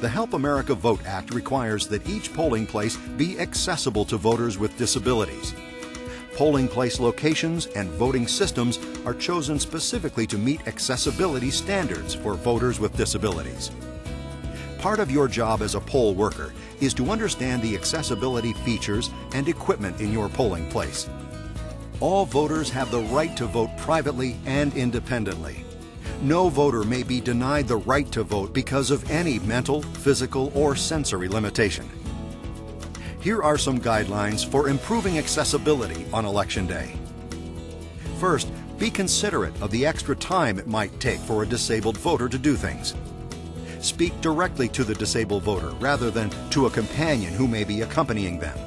The Help America Vote Act requires that each polling place be accessible to voters with disabilities. Polling place locations and voting systems are chosen specifically to meet accessibility standards for voters with disabilities. Part of your job as a poll worker is to understand the accessibility features and equipment in your polling place. All voters have the right to vote privately and independently. No voter may be denied the right to vote because of any mental, physical, or sensory limitation. Here are some guidelines for improving accessibility on Election Day. First, be considerate of the extra time it might take for a disabled voter to do things. Speak directly to the disabled voter rather than to a companion who may be accompanying them.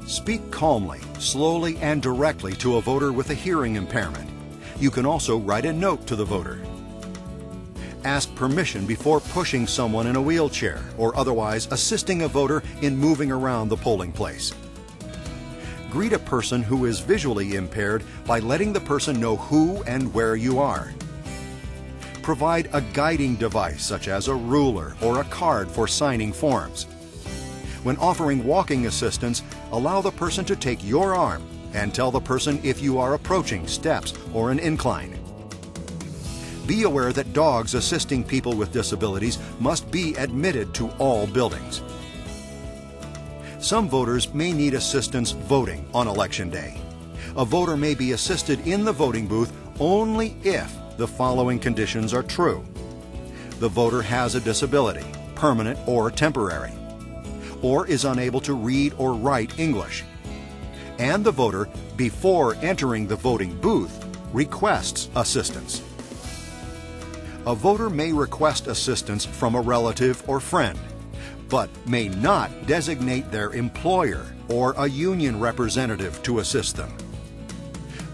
Speak calmly, slowly, and directly to a voter with a hearing impairment. You can also write a note to the voter. Ask permission before pushing someone in a wheelchair or otherwise assisting a voter in moving around the polling place. Greet a person who is visually impaired by letting the person know who and where you are. Provide a guiding device such as a ruler or a card for signing forms. When offering walking assistance, allow the person to take your arm and tell the person if you are approaching steps or an incline. Be aware that dogs assisting people with disabilities must be admitted to all buildings. Some voters may need assistance voting on Election Day. A voter may be assisted in the voting booth only if the following conditions are true. The voter has a disability, permanent or temporary, or is unable to read or write English, and the voter, before entering the voting booth, requests assistance. A voter may request assistance from a relative or friend, but may not designate their employer or a union representative to assist them.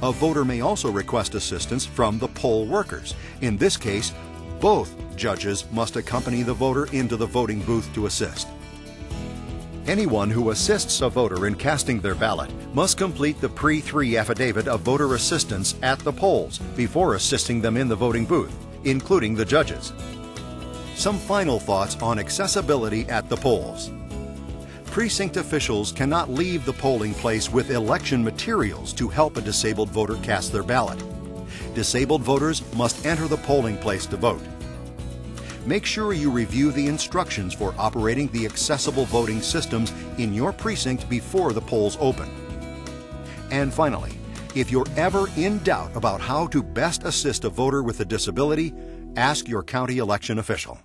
A voter may also request assistance from the poll workers. In this case, both judges must accompany the voter into the voting booth to assist. Anyone who assists a voter in casting their ballot must complete the Pre-3 affidavit of voter assistance at the polls before assisting them in the voting booth, including the judges. Some final thoughts on accessibility at the polls. Precinct officials cannot leave the polling place with election materials to help a disabled voter cast their ballot. Disabled voters must enter the polling place to vote. Make sure you review the instructions for operating the accessible voting systems in your precinct before the polls open. And finally, if you're ever in doubt about how to best assist a voter with a disability, ask your county election official.